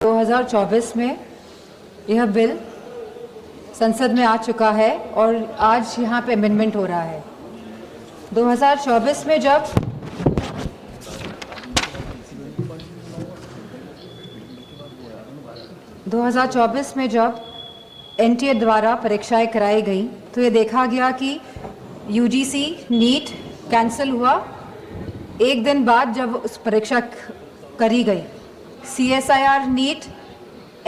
2024 में यह बिल संसद में आ चुका है और आज यहाँ पे अमेंडमेंट हो रहा है। 2024 में जब एनटीए द्वारा परीक्षाएं कराई गई तो ये देखा गया कि यूजीसी नीट कैंसिल हुआ एक दिन बाद जब उस परीक्षा करी गई। CSIR NEET,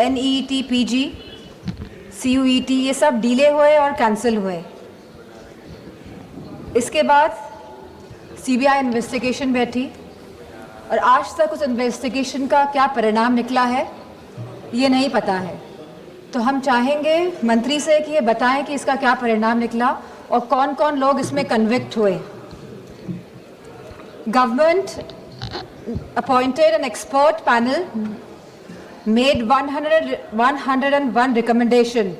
NET PG, CUET ये सब डिले हुए और कैंसिल हुए। इसके बाद सीबीआई इन्वेस्टिगेशन बैठी और आज तक उस इन्वेस्टिगेशन का क्या परिणाम निकला है ये नहीं पता है। तो हम चाहेंगे मंत्री से कि ये बताएं कि इसका क्या परिणाम निकला और कौन कौन लोग इसमें कन्विक्ट हुए। Government appointed an expert panel made 101 recommendation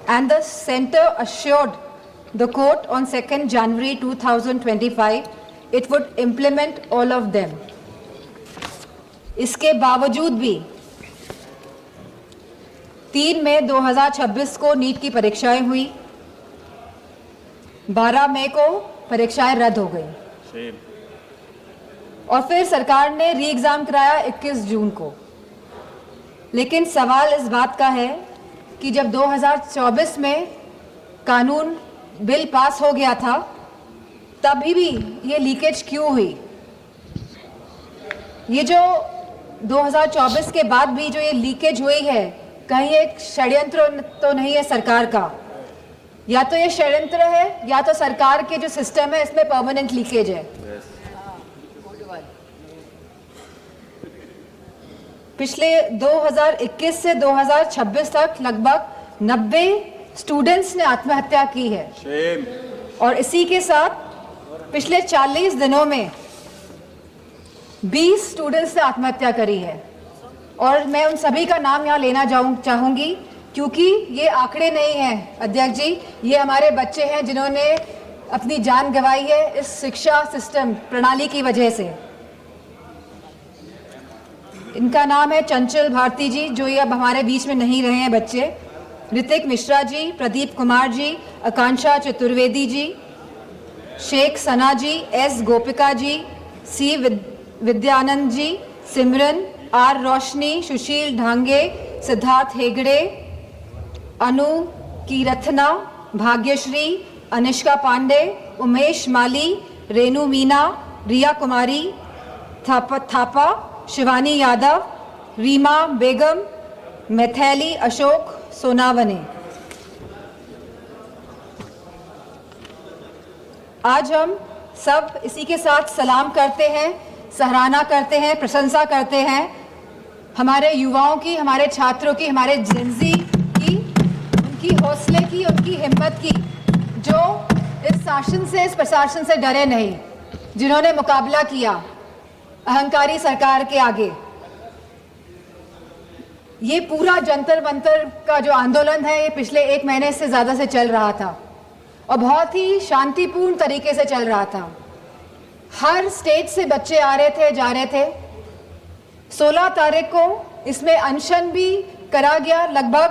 and the center assured the court on 2nd January 2025 it would implement all of them. इसके बावजूद भी 3 मई 2026 को नीट की परीक्षाएं हुई, 12 मई को परीक्षाएं रद्द हो गई और फिर सरकार ने री एग्जाम कराया 21 जून को। लेकिन सवाल इस बात का है कि जब 2024 में कानून बिल पास हो गया था तभी भी ये लीकेज क्यों हुई। ये जो 2024 के बाद भी जो ये लीकेज हुई है, कहीं एक षड्यंत्र तो नहीं है सरकार का? या तो ये षड्यंत्र है या तो सरकार के जो सिस्टम है इसमें परमानेंट लीकेज है। पिछले 2021 से 2026 तक लगभग 90 स्टूडेंट्स ने आत्महत्या की है और इसी के साथ पिछले 40 दिनों में 20 स्टूडेंट्स ने आत्महत्या करी है। और मैं उन सभी का नाम यहाँ लेना चाहूँगी क्योंकि ये आंकड़े नहीं हैं अध्यक्ष जी, ये हमारे बच्चे हैं जिन्होंने अपनी जान गंवाई है इस शिक्षा सिस्टम प्रणाली की वजह से। इनका नाम है चंचल भारती जी, जो ये अब हमारे बीच में नहीं रहे हैं बच्चे, ऋतिक मिश्रा जी, प्रदीप कुमार जी, आकांक्षा चतुर्वेदी जी, शेख सना जी, S Gopika ji, C Vidyanand ji, Simran, are रोशनी, सुशील ढांगे, सिद्धार्थ हेगड़े, अनु कीरथना, भाग्यश्री, अनिष्का पांडे, उमेश माली, रेनू मीना, रिया कुमारी थापा, शिवानी यादव, रीमा बेगम, मैथैली अशोक सोनावने। आज हम सब इसी के साथ सलाम करते हैं, सराहना करते हैं, प्रशंसा करते हैं हमारे युवाओं की, हमारे छात्रों की, हमारे जेनजी की, उनकी हौसले की, उनकी हिम्मत की, जो इस शासन से, इस प्रशासन से डरे नहीं, जिन्होंने मुकाबला किया अहंकारी सरकार के आगे। ये पूरा जंतर मंतर का जो आंदोलन है ये पिछले 1 महीने से ज़्यादा से चल रहा था और बहुत ही शांतिपूर्ण तरीके से चल रहा था। हर स्टेट से बच्चे आ रहे थे, जा रहे थे। 16 तारीख को इसमें अनशन भी करा गया, लगभग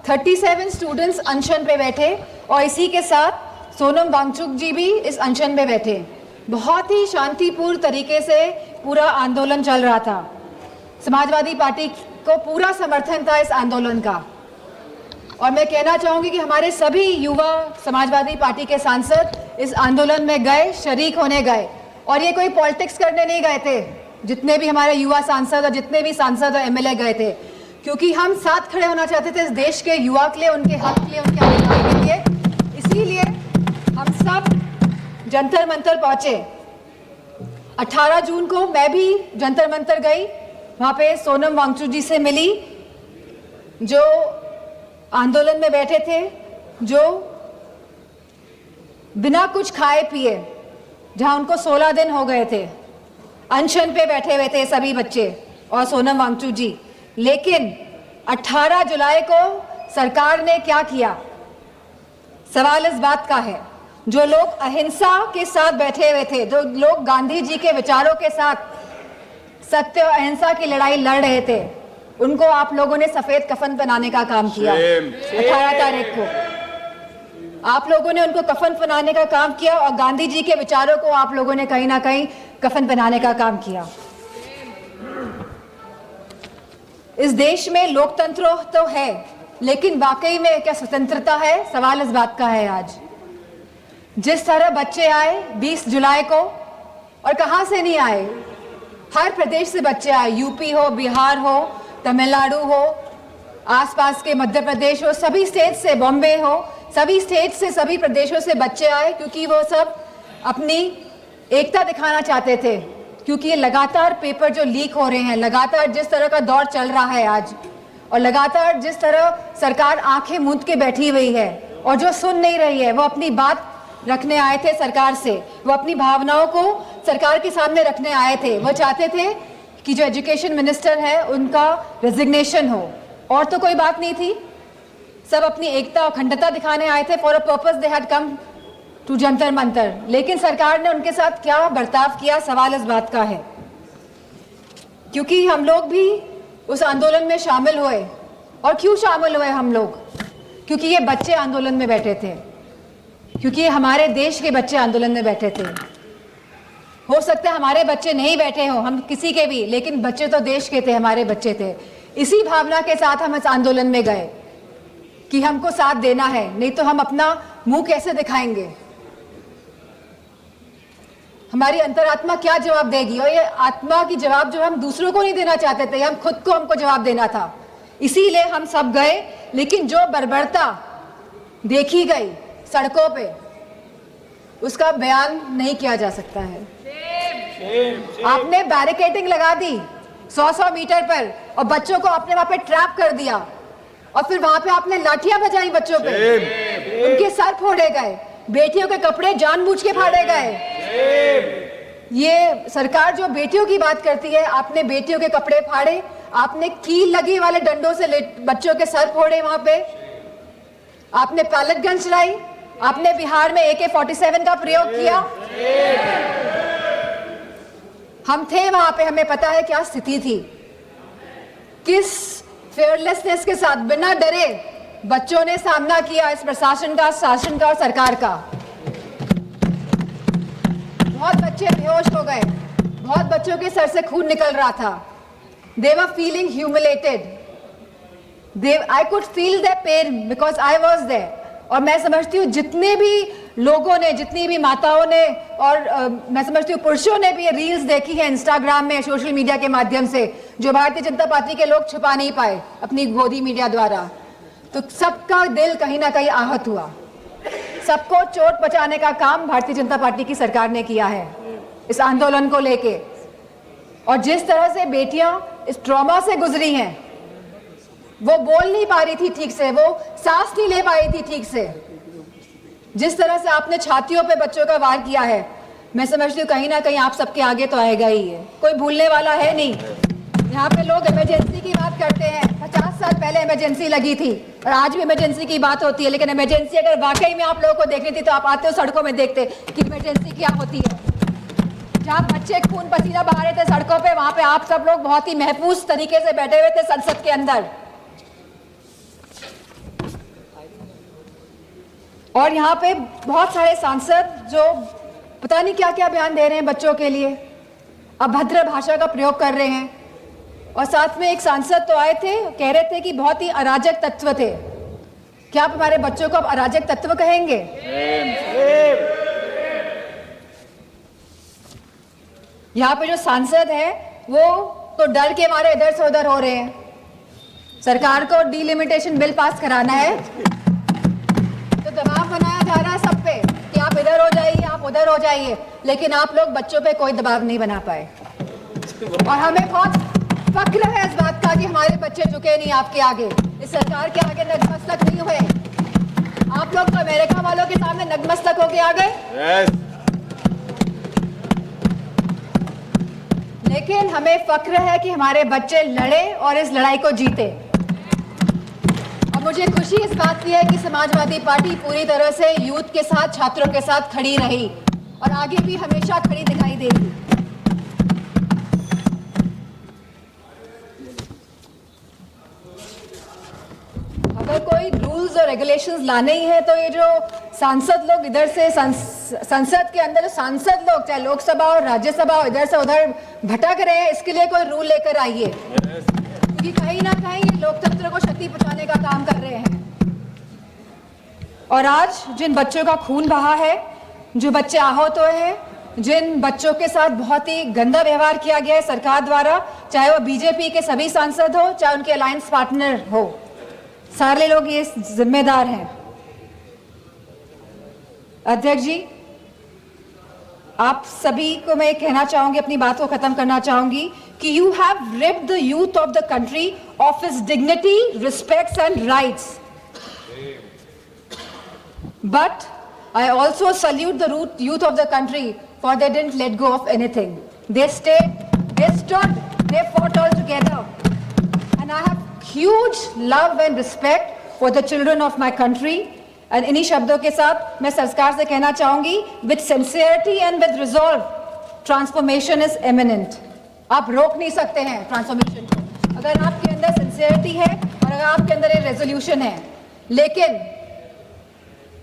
37 स्टूडेंट्स अनशन पे बैठे और इसी के साथ सोनम वांगचुक जी भी इस अनशन पे बैठे। बहुत ही शांतिपूर्ण तरीके से पूरा आंदोलन चल रहा था। समाजवादी पार्टी को पूरा समर्थन था इस आंदोलन का और मैं कहना चाहूँगी कि हमारे सभी युवा समाजवादी पार्टी के सांसद इस आंदोलन में गए, शरीक होने गए और ये कोई पॉलिटिक्स करने नहीं गए थे। जितने भी हमारे युवा सांसद और जितने भी सांसद और एमएलए गए थे, क्योंकि हम साथ खड़े होना चाहते थे इस देश के युवा के लिए, उनके हक के लिए, उनके अधिकार के लिए। इसीलिए हम सब जंतर मंतर पहुंचे। 18 जून को मैं भी जंतर मंतर गई, वहां पे सोनम वांगचुक जी से मिली जो आंदोलन में बैठे थे, जो बिना कुछ खाए पिए, जहां उनको 16 दिन हो गए थे, अनशन पे बैठे हुए थे सभी बच्चे और सोनम वांगचुक जी। लेकिन 18 जुलाई को सरकार ने क्या किया? सवाल इस बात का है, जो लोग अहिंसा के साथ बैठे हुए थे, जो लोग गांधी जी के विचारों के साथ सत्य और अहिंसा की लड़ाई लड़ रहे थे, उनको आप लोगों ने सफेद कफन पहनाने का काम किया। 18 तारीख को आप लोगों ने उनको कफन पहनाने का काम किया और गांधी जी के विचारों को आप लोगों ने कहीं ना कहीं कफन पहनाने का काम किया। इस देश में लोकतंत्र तो है, लेकिन वाकई में क्या स्वतंत्रता है? सवाल इस बात का है आज। जिस तरह बच्चे आए 20 जुलाई को, और कहां से नहीं आए, हर प्रदेश से बच्चे आए, यूपी हो, बिहार हो, तमिलनाडु हो, आसपास के मध्य प्रदेश हो, सभी स्टेट से, बॉम्बे हो, सभी स्टेट से, सभी प्रदेशों से बच्चे आए, क्योंकि वो सब अपनी एकता दिखाना चाहते थे। क्योंकि ये लगातार पेपर जो लीक हो रहे हैं, लगातार जिस तरह का दौर चल रहा है आज, और लगातार जिस तरह सरकार आंखें मूंद के बैठी हुई है और जो सुन नहीं रही है, वो अपनी बात रखने आए थे सरकार से, वो अपनी भावनाओं को सरकार के सामने रखने आए थे। वो चाहते थे कि जो एजुकेशन मिनिस्टर है उनका रेजिग्नेशन हो, और तो कोई बात नहीं थी। सब अपनी एकता और अखंडता दिखाने आए थे। For a purpose they had come to Jantar Mantar. लेकिन सरकार ने उनके साथ क्या बर्ताव किया, सवाल इस बात का है। क्योंकि हम लोग भी उस आंदोलन में शामिल हुए। और क्यों शामिल हुए हम लोग? क्योंकि ये बच्चे आंदोलन में बैठे थे, क्योंकि हमारे देश के बच्चे आंदोलन में बैठे थे। हो सकता है हमारे बच्चे नहीं बैठे हो, हम किसी के भी, लेकिन बच्चे तो देश के थे, हमारे बच्चे थे। इसी भावना के साथ हम इस आंदोलन में गए कि हमको साथ देना है, नहीं तो हम अपना मुंह कैसे दिखाएंगे? हमारी अंतरात्मा क्या जवाब देगी? और ये आत्मा की जवाब जो हम दूसरों को नहीं देना चाहते थे, हम खुद को हमको जवाब देना था। इसीलिए हम सब गए। लेकिन जो बर्बरता देखी गई सड़कों पे, उसका बयान नहीं किया जा सकता है। आपने बैरिकेडिंग लगा दी 100-100 मीटर पर, और बच्चों को आपने वहां पे ट्रैप कर दिया, और फिर वहां पे आपने लाठियां बजाई बच्चों पे, उनके सर फोड़े गए, बेटियों के कपड़े जानबूझ के फाड़े गए। ये सरकार जो बेटियों की बात करती है, आपने बेटियों के कपड़े फाड़े, आपने कील लगी वाले डंडों से बच्चों के सर फोड़े, वहां पे आपने पैलेट गन चलाई, आपने बिहार में AK-47 का प्रयोग किया। हम थे वहां पे, हमें पता है क्या स्थिति थी। किस फेयरलेसनेस के साथ, बिना डरे बच्चों ने सामना किया इस प्रशासन का, शासन का और सरकार का। बहुत बच्चे बेहोश हो गए, बहुत बच्चों के सर से खून निकल रहा था। They were feeling humiliated. I could feel their pain because I was there. और मैं समझती हूँ जितने भी लोगों ने, जितनी भी माताओं ने, और मैं समझती हूँ पुरुषों ने भी ये रील्स देखी है इंस्टाग्राम में, सोशल मीडिया के माध्यम से, जो भारतीय जनता पार्टी के लोग छुपा नहीं पाए अपनी गोदी मीडिया द्वारा। तो सबका दिल कहीं ना कहीं आहत हुआ। सबको चोट पहुंचाने का काम भारतीय जनता पार्टी की सरकार ने किया है इस आंदोलन को लेके। और जिस तरह से बेटियां इस ट्रॉमा से गुजरी हैं, वो बोल नहीं पा रही थी ठीक से, वो सांस नहीं ले पा रही थी ठीक से। जिस तरह से आपने छातियों पे बच्चों का वार किया है, मैं समझती हूँ कहीं ना कहीं आप सबके आगे तो आएगा ही है, कोई भूलने वाला है नहीं। यहाँ पे लोग इमरजेंसी की बात करते हैं, 50 साल पहले इमरजेंसी लगी थी और आज भी इमरजेंसी की बात होती है। लेकिन इमरजेंसी अगर वाकई में आप लोगों को देखनी थी तो आप आते हो सड़कों में, देखते कि इमरजेंसी क्या होती है। जहाँ बच्चे खून पसीना बहा रहे थे सड़कों पे, वहां पे आप सब लोग बहुत ही महफूज तरीके से बैठे हुए थे संसद के अंदर। और यहाँ पे बहुत सारे सांसद जो पता नहीं क्या क्या बयान दे रहे हैं बच्चों के लिए, अभद्र भाषा का प्रयोग कर रहे हैं। और साथ में एक सांसद तो आए थे, कह रहे थे कि बहुत ही अराजक तत्व थे। क्या आप हमारे बच्चों को अब अराजक तत्व कहेंगे? यहाँ पे जो सांसद है वो तो डर के मारे इधर से उधर हो रहे हैं। सरकार को डिलिमिटेशन बिल पास कराना है तो दबाव बनाया जा रहा है सब पे कि आप इधर हो जाइए, आप उधर हो जाइए, लेकिन आप लोग बच्चों पे कोई दबाव नहीं बना पाए। और हमें बहुत फक्र है इस बात का कि हमारे बच्चे झुके नहीं आपके आगे, इस सरकार के आगे नतमस्तक नहीं हुए। आप लोग तो अमेरिका वालों के सामने नतमस्तक होके आ गए। लेकिन हमें फक्र है कि हमारे बच्चे लड़े और इस लड़ाई को जीते। और मुझे खुशी इस बात की है कि समाजवादी पार्टी पूरी तरह से यूथ के साथ, छात्रों के साथ खड़ी रही और आगे भी हमेशा खड़ी दिखाई देगी। अगर कोई रूल्स और रेगुलेशंस लाने ही है तो ये जो सांसद लोग इधर से संसद के अंदर सांसद लोग चाहे लोकसभा और राज्यसभा और इधर से उधर भटक रहे हैं, इसके लिए कोई रूल लेकर आइए, क्योंकि कहीं ना कहीं ये लोकतंत्र को क्षति पहुंचाने का काम कर रहे हैं। और आज जिन बच्चों का खून बहा है, जो बच्चे आहत हुए हैं, जिन बच्चों के साथ बहुत ही गंदा व्यवहार किया गया है सरकार द्वारा, चाहे वो बीजेपी के सभी सांसद हो चाहे उनके अलायंस पार्टनर हो, सारे लोग ये जिम्मेदार हैं। अध्यक्ष जी, आप सभी को मैं कहना चाहूंगी, अपनी बात को खत्म करना चाहूंगी कि you have ripped the youth of the country of his dignity, respects and rights, but I also salute the youth of the country for they didn't let go of anything. They stayed, they stood, they fought all together. And I have huge love and respect for the children of my country. And इन्हीं शब्दों के साथ मैं सरकार से कहना चाहूंगी, with sincerity and with resolve, transformation is imminent. आप रोक नहीं सकते हैं ट्रांसफॉर्मेशन को, अगर आपके अंदर सिंसियरिटी है और अगर आपके अंदर एक रेजोल्यूशन है, लेकिन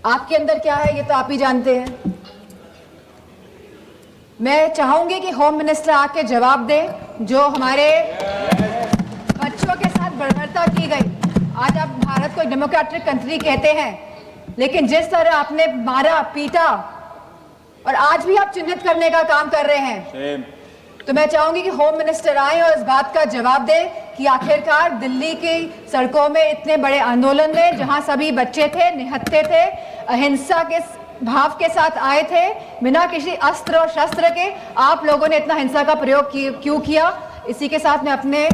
आपके अंदर क्या है ये तो आप ही जानते हैं। मैं चाहूंगी कि होम मिनिस्टर आके जवाब दे, जो हमारे बच्चों के साथ बर्बरता की गई। आज आप भारत को डेमोक्रेटिक कंट्री कहते हैं, लेकिन जिस तरह आपने मारा पीटा और आज भी आप चिन्हित करने का काम कर रहे हैं, तो मैं चाहूंगी कि होम मिनिस्टर आए और इस बात का जवाब दे कि आखिरकार दिल्ली की सड़कों में इतने बड़े आंदोलन में जहां सभी बच्चे थे, निहत्थे थे, अहिंसा के भाव के साथ आए थे, बिना किसी अस्त्र और शस्त्र के, आप लोगों ने इतना हिंसा का प्रयोग क्यों किया? इसी के साथ मैं अपनी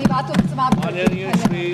बात को समाप्त करती हूं।